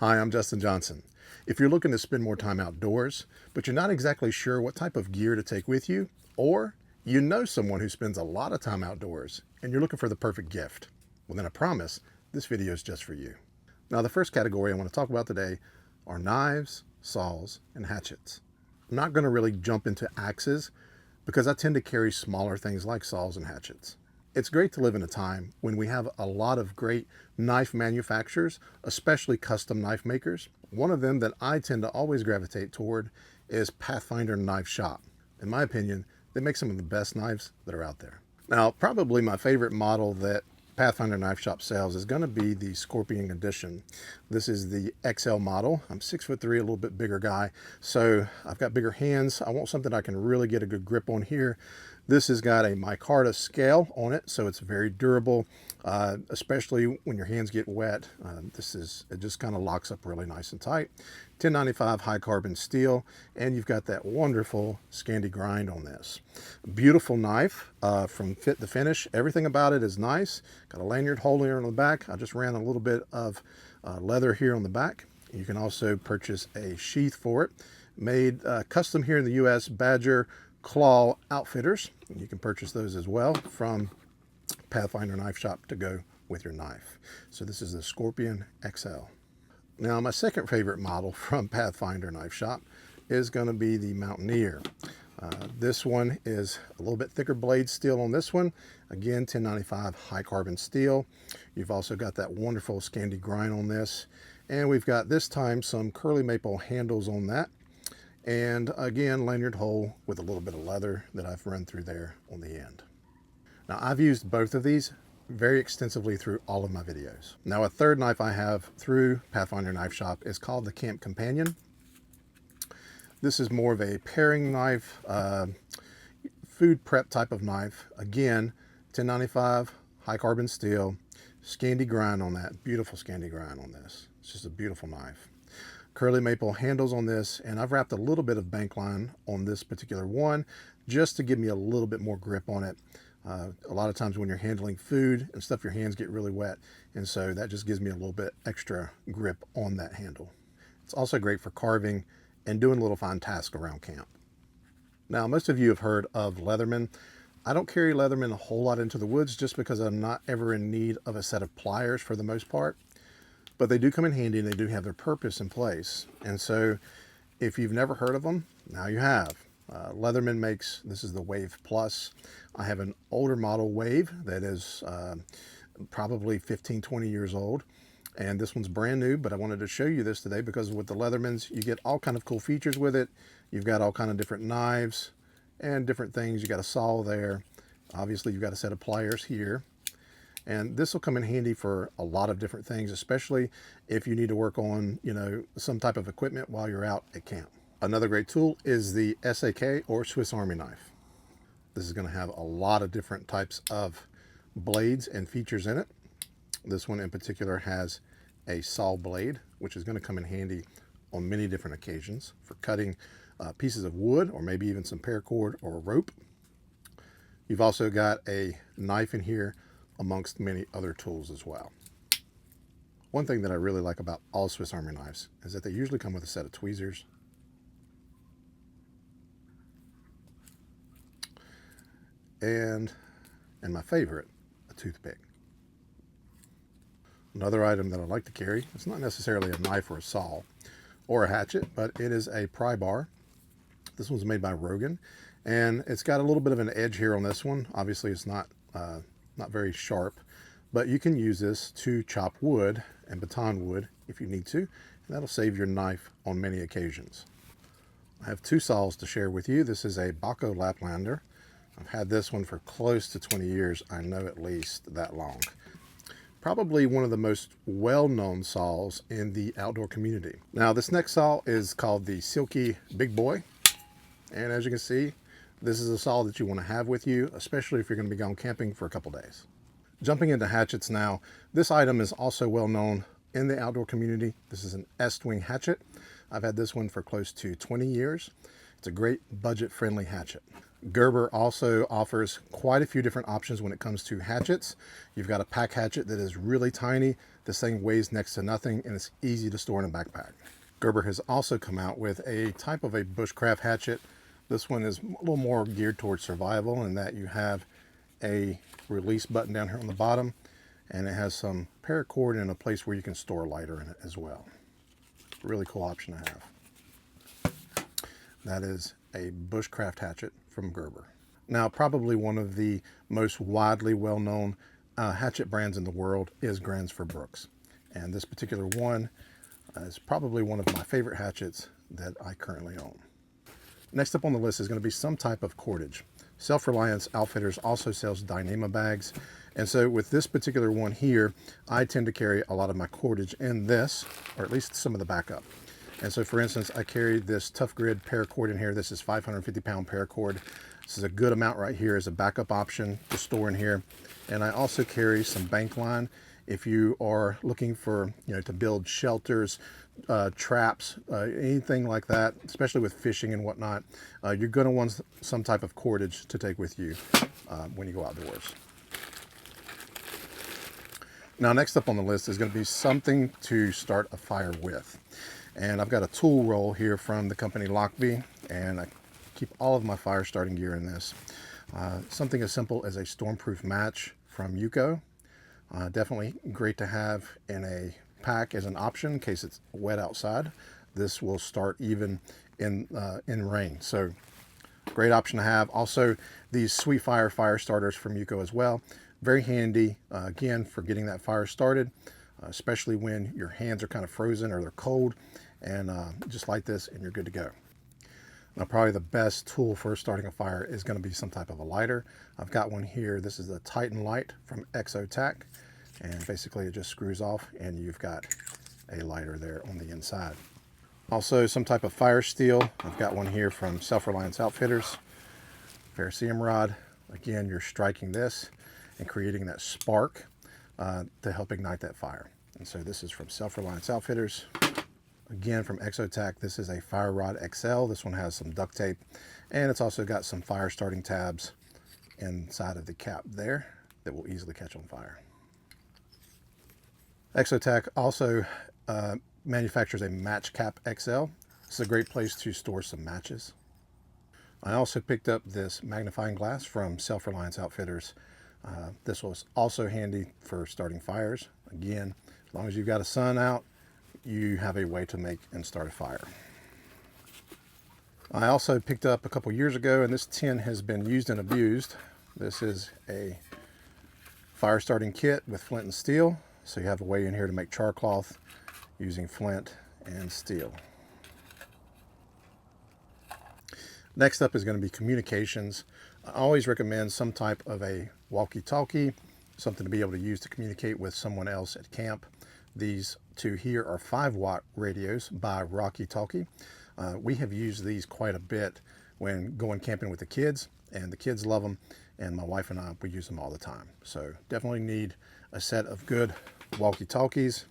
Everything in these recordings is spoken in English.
Hi, I'm Justin Johnson. If you're looking to spend more time outdoors, but you're not exactly sure what type of gear to take with you, or you know someone who spends a lot of time outdoors and you're looking for the perfect gift, well then I promise this video is just for you. Now the first category I want to talk about today are knives, saws, and hatchets. I'm not going to really jump into axes because I tend to carry smaller things like saws and hatchets. It's great to live in a time when we have a lot of great knife manufacturers, especially custom knife makers. One of them that I tend to always gravitate toward is Pathfinder Knife Shop. In my opinion, they make some of the best knives that are out there. Now, probably my favorite model that Pathfinder Knife Shop sells is going to be the Scorpion Edition. This is the XL model. I'm 6'3", a little bit bigger guy, so I've got bigger hands. I want something I can really get a good grip on here. This has got a micarta scale on it, so it's very durable, especially when your hands get wet. It just kind of locks up really nice and tight. 1095 high carbon steel, and you've got that wonderful Scandi grind on this. Beautiful knife from fit to finish. Everything about it is nice. Got a lanyard holder on the back. I just ran a little bit of leather here on the back. You can also purchase a sheath for it. Made custom here in the U.S. Badger Claw Outfitters. You can purchase those as well from Pathfinder Knife Shop to go with your knife. So this is the Scorpion XL. Now my second favorite model from Pathfinder Knife Shop is going to be the Mountaineer. This one is a little bit thicker blade steel on this one. Again, 1095 high carbon steel. You've also got that wonderful Scandi grind on this. And we've got this time some curly maple handles on that. And again, lanyard hole with a little bit of leather that I've run through there on the end. Now I've used both of these very extensively through all of my videos. Now a third knife I have through Pathfinder Knife Shop is called the Camp Companion. This is more of a paring knife, food prep type of knife. Again, 1095 high carbon steel, Scandi grind on that, beautiful Scandi grind on this. It's just a beautiful knife. Curly maple handles on this, and I've wrapped a little bit of bank line on this particular one just to give me a little bit more grip on it. A lot of times when you're handling food and stuff, your hands get really wet, and so that just gives me a little bit extra grip on that handle. It's also great for carving and doing a little fine task around camp. Now, most of you have heard of Leatherman. I don't carry Leatherman a whole lot into the woods just because I'm not ever in need of a set of pliers for the most part. But they do come in handy and they do have their purpose in place. And so if you've never heard of them, now you have. Leatherman makes, this is the Wave Plus. I have an older model Wave that is probably 15, 20 years old. And this one's brand new, but I wanted to show you this today because with the Leathermans, you get all kind of cool features with it. You've got all kind of different knives and different things. You got a saw there. Obviously, you've got a set of pliers here. And this will come in handy for a lot of different things, especially if you need to work on, some type of equipment while you're out at camp. Another great tool is the SAK or Swiss Army knife. This is going to have a lot of different types of blades and features in it. This one in particular has a saw blade, which is going to come in handy on many different occasions for cutting pieces of wood or maybe even some paracord or rope. You've also got a knife in here amongst many other tools as well. One thing that I really like about all Swiss Army knives is that they usually come with a set of tweezers and my favorite, a toothpick. Another item that I like to carry, it's not necessarily a knife or a saw or a hatchet, but it is a pry bar. This one's made by Rogan, and it's got a little bit of an edge here on this one. Obviously it's not very sharp, but you can use this to chop wood and baton wood if you need to, and that'll save your knife on many occasions. I have two saws to share with you. This is a Baco Laplander. I've had this one for close to 20 years. I know at least that long. Probably one of the most well-known saws in the outdoor community. Now this next saw is called the Silky Big Boy, and as you can see, this is a saw that you want to have with you, especially if you're going to be going camping for a couple days. Jumping into hatchets now, this item is also well known in the outdoor community. This is an Estwing hatchet. I've had this one for close to 20 years. It's a great budget-friendly hatchet. Gerber also offers quite a few different options when it comes to hatchets. You've got a pack hatchet that is really tiny. This thing weighs next to nothing and it's easy to store in a backpack. Gerber has also come out with a type of a bushcraft hatchet. This one is a little more geared towards survival in that you have a release button down here on the bottom, and it has some paracord and a place where you can store a lighter in it as well. Really cool option to have. That is a bushcraft hatchet from Gerber. Now, probably one of the most widely well-known hatchet brands in the world is Gransford Brooks. And this particular one is probably one of my favorite hatchets that I currently own. Next up on the list is going to be some type of cordage. Self-Reliance Outfitters also sells Dyneema bags. And so with this particular one here, I tend to carry a lot of my cordage in this, or at least some of the backup. And so for instance, I carry this Tough Grid paracord in here. This is 550-pound paracord. This is a good amount right here as a backup option to store in here. And I also carry some bank line. If you are looking for, to build shelters, traps, anything like that, especially with fishing and whatnot, you're going to want some type of cordage to take with you when you go outdoors. Now, next up on the list is going to be something to start a fire with. And I've got a tool roll here from the company Lockby, and I keep all of my fire starting gear in this. Something as simple as a stormproof match from Yuko. Definitely great to have in a pack as an option in case it's wet outside. This will start even in rain, so great option to have. Also, these Sweet Fire fire starters from Yuko as well. Very handy, again, for getting that fire started, especially when your hands are kind of frozen or they're cold, and just like this and you're good to go. Now, probably the best tool for starting a fire is going to be some type of a lighter. I've got one here. This is the Titan Light from Exotac, and basically it just screws off and you've got a lighter there on the inside. Also, some type of fire steel. I've got one here from Self-Reliance Outfitters. Ferrocerium rod. Again, you're striking this and creating that spark to help ignite that fire. And so this is from Self-Reliance Outfitters. Again, from Exotac, this is a Fire Rod XL. This one has some duct tape, and it's also got some fire starting tabs inside of the cap there that will easily catch on fire. Exotac also manufactures a Match Cap XL. This is a great place to store some matches. I also picked up this magnifying glass from Self-Reliance Outfitters. This was also handy for starting fires. Again, as long as you've got a sun out, you have a way to make and start a fire. I also picked up a couple years ago, and this tin has been used and abused. This is a fire starting kit with flint and steel. So you have a way in here to make char cloth using flint and steel. Next up is going to be communications. I always recommend some type of a walkie-talkie, something to be able to use to communicate with someone else at camp. These two here are 5-watt radios by Rocky Talkie. We have used these quite a bit when going camping with the kids, and the kids love them, and my wife and I, we use them all the time. So definitely need a set of good walkie-talkies.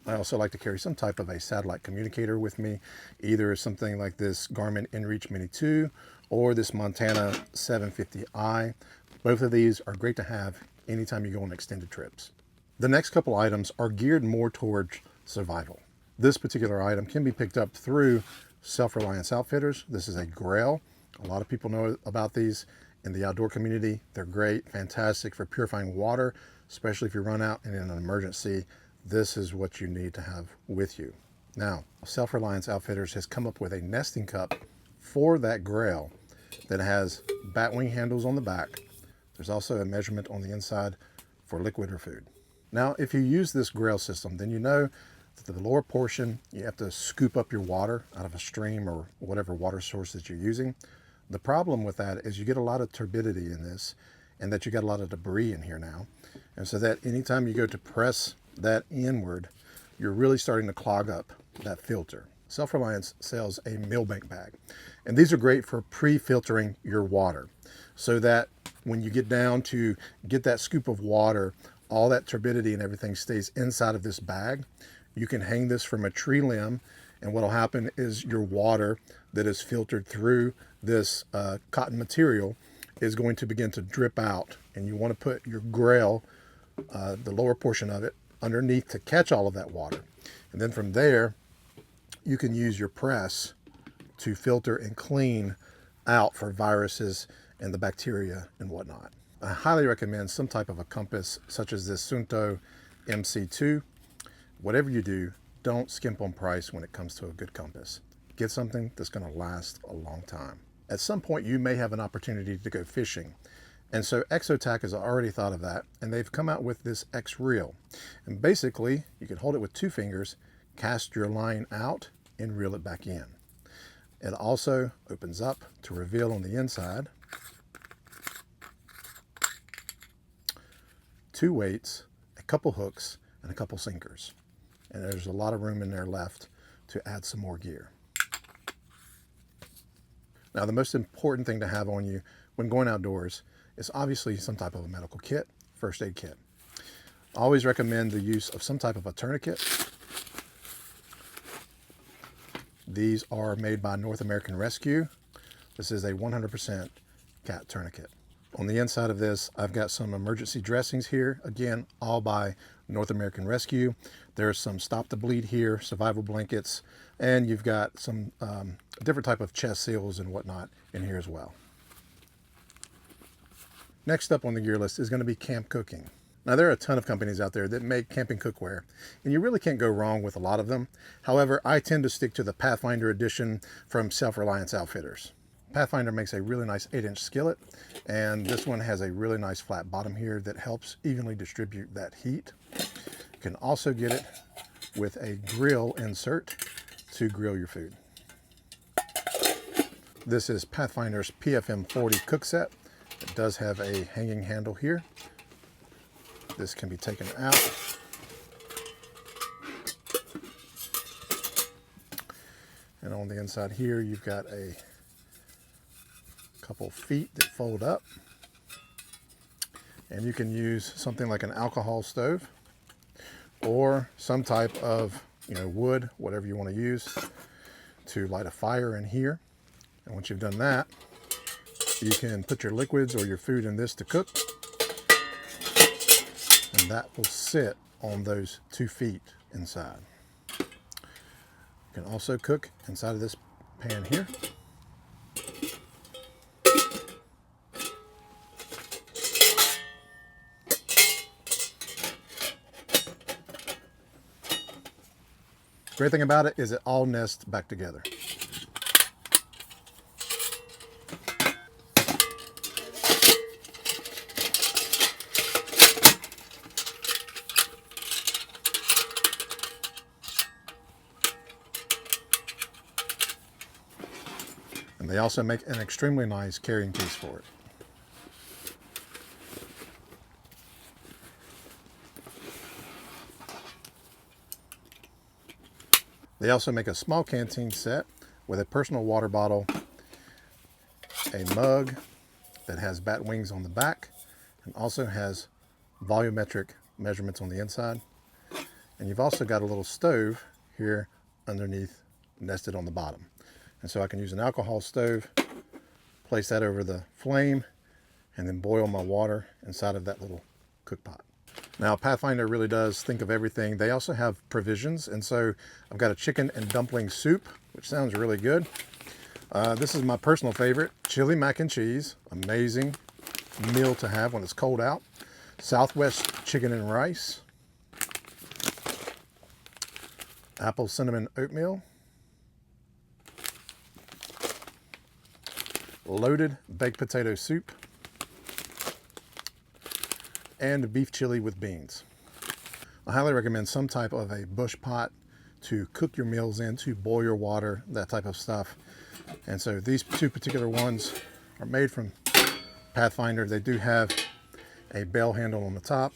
I also like to carry some type of a satellite communicator with me, either something like this Garmin inReach Mini 2 or this Montana 750i. Both of these are great to have anytime you go on extended trips. The next couple items are geared more towards survival. This particular item can be picked up through Self-Reliance Outfitters. This is a Grail. A lot of people know about these in the outdoor community. They're great, fantastic for purifying water, especially if you run out in an emergency. This is what you need to have with you. Now, Self-Reliance Outfitters has come up with a nesting cup for that Grail that has batwing handles on the back. There's also a measurement on the inside for liquid or food. Now, if you use this Grail system, then you know that the lower portion, you have to scoop up your water out of a stream or whatever water source that you're using. The problem with that is you get a lot of turbidity in this, and that you got a lot of debris in here now. And so that anytime you go to press that inward, you're really starting to clog up that filter. Self-Reliance sells a Millbank bag, and these are great for pre-filtering your water, so that when you get down to get that scoop of water, all that turbidity and everything stays inside of this bag. You can hang this from a tree limb, and what will happen is your water that is filtered through this cotton material is going to begin to drip out, and you want to put your grill, the lower portion of it, underneath to catch all of that water. And then from there, you can use your press to filter and clean out for viruses and the bacteria and whatnot. I highly recommend some type of a compass such as this Sunto MC2. Whatever you do, don't skimp on price when it comes to a good compass. Get something that's going to last a long time. At some point, you may have an opportunity to go fishing. And so Exotac has already thought of that, and they've come out with this X reel. And basically, you can hold it with 2 fingers, cast your line out, and reel it back in. It also opens up to reveal on the inside 2 weights, a couple hooks, and a couple sinkers. And there's a lot of room in there left to add some more gear. Now, the most important thing to have on you when going outdoors is obviously some type of a medical kit, first aid kit. I always recommend the use of some type of a tourniquet. These are made by North American Rescue. This is a 100% cat tourniquet. On the inside of this, I've got some emergency dressings here. Again, all by North American Rescue. There's some stop the bleed here, survival blankets, and you've got some different type of chest seals and whatnot in here as well. Next up on the gear list is going to be camp cooking. Now, there are a ton of companies out there that make camping cookware, and you really can't go wrong with a lot of them. However, I tend to stick to the Pathfinder edition from Self-Reliance Outfitters. Pathfinder makes a really nice 8-inch skillet, and this one has a really nice flat bottom here that helps evenly distribute that heat. You can also get it with a grill insert to grill your food. This is Pathfinder's PFM 40 cook set. It does have a hanging handle here. This can be taken out. And on the inside here, you've got a couple feet that fold up. And you can use something like an alcohol stove or some type of, wood, whatever you want to use, to light a fire in here. And once you've done that, you can put your liquids or your food in this to cook. And that will sit on those 2 feet inside. You can also cook inside of this pan here. Great thing about it is it all nests back together. And they also make an extremely nice carrying case for it. They also make a small canteen set with a personal water bottle, a mug that has bat wings on the back, and also has volumetric measurements on the inside. And you've also got a little stove here underneath, nested on the bottom. And so I can use an alcohol stove, place that over the flame, and then boil my water inside of that little cook pot. Now, Pathfinder really does think of everything. They also have provisions, and so I've got a chicken and dumpling soup, which sounds really good. This is my personal favorite, chili mac and cheese. Amazing meal to have when it's cold out. Southwest chicken and rice. Apple cinnamon oatmeal. Loaded baked potato soup. And beef chili with beans. I highly recommend some type of a bush pot to cook your meals in, to boil your water, that type of stuff. And so these 2 particular ones are made from Pathfinder. They do have a bell handle on the top.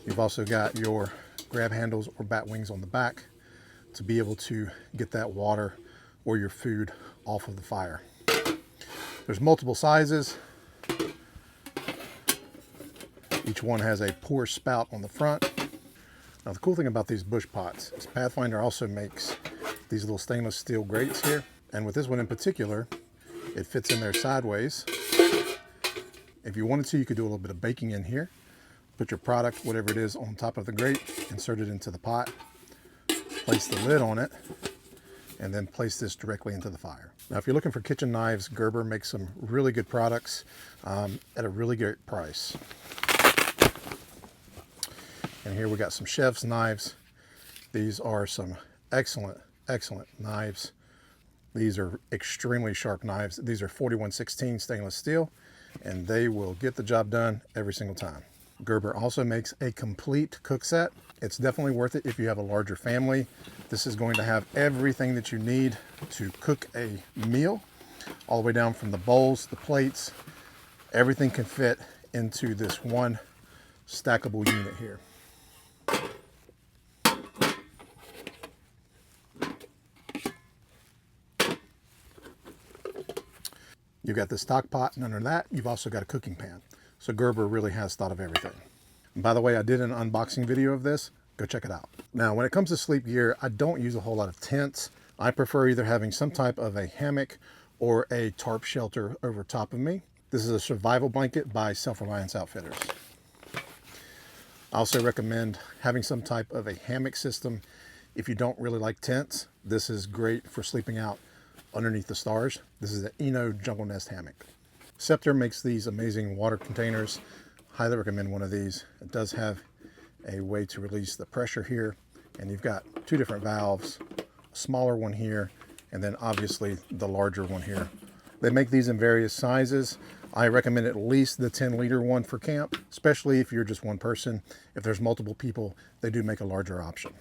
You've also got your grab handles or bat wings on the back to be able to get that water or your food off of the fire. There's multiple sizes. Each one has a pour spout on the front. Now, the cool thing about these bush pots is Pathfinder also makes these little stainless steel grates here. And with this one in particular, It fits in there sideways. If you wanted to, you could do a little bit of baking in here. Put your product, whatever it is, on top of the grate, insert it into the pot, place the lid on it, and then place this directly into the fire. Now, if you're looking for kitchen knives, Gerber makes some really good products at a really great price. And here we got some chef's knives. These are some excellent, excellent knives. These are extremely sharp knives. These are 41/16 stainless steel, and they will get the job done every single time. Gerber also makes a complete cook set. It's definitely worth it if you have a larger family. This is going to have everything that you need to cook a meal, all the way down from the bowls, the plates. Everything can fit into this one stackable unit here. You've got the stock pot, and under that, you've also got a cooking pan. So Gerber really has thought of everything. And by the way, I did an unboxing video of this. Go check it out. Now, when it comes to sleep gear, I don't use a whole lot of tents. I prefer either having some type of a hammock or a tarp shelter over top of me. This is a survival blanket by Self-Reliance Outfitters. I also recommend having some type of a hammock system. If you don't really like tents, this is great for sleeping out underneath the stars. This is the Eno Jungle Nest hammock. Scepter makes these amazing water containers. Highly recommend one of these. It does have a way to release the pressure here, and you've got two different valves, a smaller one here, and then obviously the larger one here. They make these in various sizes. I recommend at least the 10-liter one for camp, especially if you're just one person. If there's multiple people, they do make a larger option.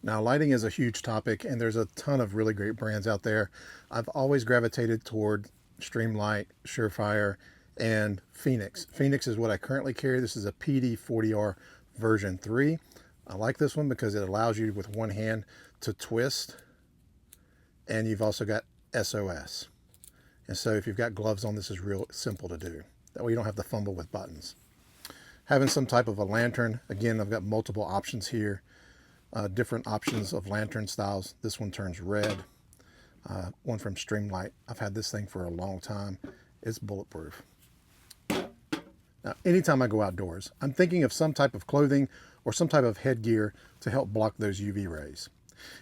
Now, lighting is a huge topic, and there's a ton of really great brands out there. I've always gravitated toward Streamlight, Surefire, and Phoenix. Phoenix is what I currently carry. This is a PD40R version 3. I like this one because it allows you with one hand to twist, and you've also got SOS. And so if you've got gloves on, this is real simple to do. That way you don't have to fumble with buttons. Having some type of a lantern. Again, I've got multiple options here. Different options of lantern styles. This one turns red. One from Streamlight. I've had this thing for a long time. It's bulletproof. Now, anytime I go outdoors, I'm thinking of some type of clothing or some type of headgear to help block those UV rays.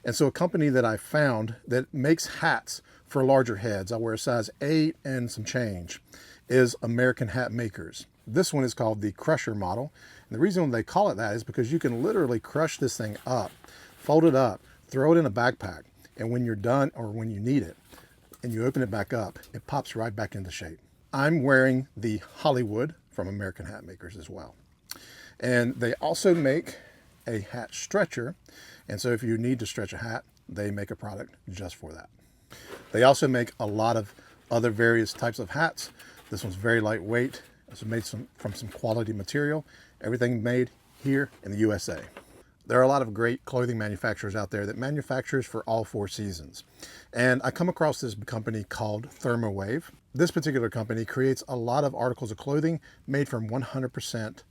And so a company that I found that makes hats for larger heads, I wear a size 8 and some change, is American Hat Makers. This one is called the Crusher model. And the reason they call it that is because you can literally crush this thing up, fold it up, throw it in a backpack, and when you're done or when you need it and you open it back up, it pops right back into shape. I'm wearing the Hollywood from American Hat Makers as well. And they also make a hat stretcher. And so if you need to stretch a hat, they make a product just for that. They also make a lot of other various types of hats. This one's very lightweight. It's made from some quality material. Everything made here in the USA. There are a lot of great clothing manufacturers out there that manufactures for all 4 seasons. And I come across this company called Thermowave. This particular company creates a lot of articles of clothing made from 100%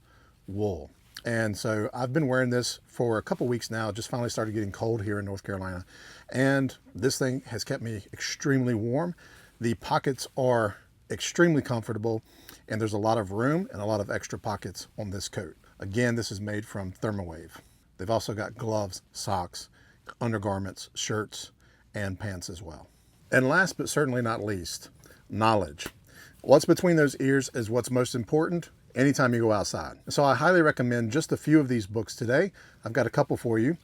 wool. And so I've been wearing this for a couple weeks now. Just finally started getting cold here in North Carolina. And this thing has kept me extremely warm. The pockets are extremely comfortable, and there's a lot of room and a lot of extra pockets on this coat. Again, this is made from Thermowave. They've also got gloves, socks, undergarments, shirts, and pants as well. And last but certainly not least, knowledge. What's between those ears is what's most important anytime you go outside. So I highly recommend just a few of these books today. I've got a couple for you.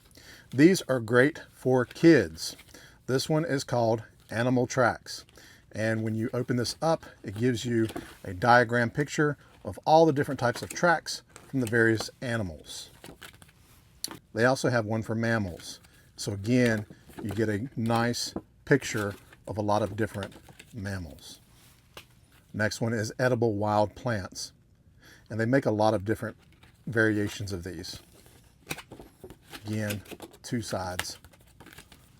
These are great for kids. This one is called Animal Tracks. And when you open this up, it gives you a diagram picture of all the different types of tracks from the various animals. They also have one for mammals. So again, you get a nice picture of a lot of different mammals. Next one is edible wild plants. And they make a lot of different variations of these. Again, 2 sides.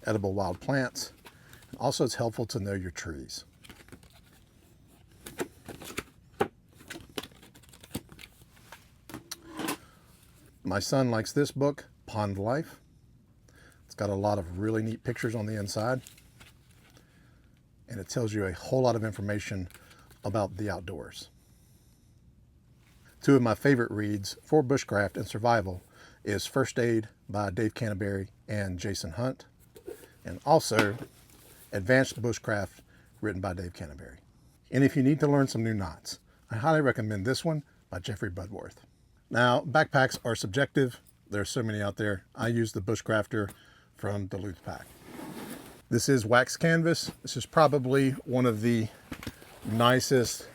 Edible wild plants. Also, it's helpful to know your trees. My son likes this book, Pond Life. It's got a lot of really neat pictures on the inside. and it tells you a whole lot of information about the outdoors. Two of my favorite reads for bushcraft and survival is First Aid by Dave Canterbury and Jason Hunt, and also Advanced Bushcraft written by Dave Canterbury. And if you need to learn some new knots, I highly recommend this one by Jeffrey Budworth. Now, backpacks are subjective. There's so many out there. I use the Bushcrafter from Duluth Pack. This is wax canvas. This is probably one of the nicest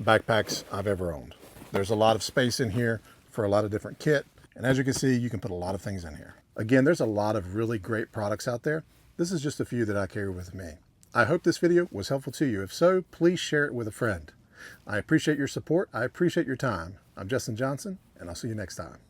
backpacks I've ever owned. There's a lot of space in here for a lot of different kit. And as you can see, you can put a lot of things in here. Again, there's a lot of really great products out there. This is just a few that I carry with me. I hope this video was helpful to you. If so, please share it with a friend. I appreciate your support. I appreciate your time. I'm Justin Johnson, and I'll see you next time.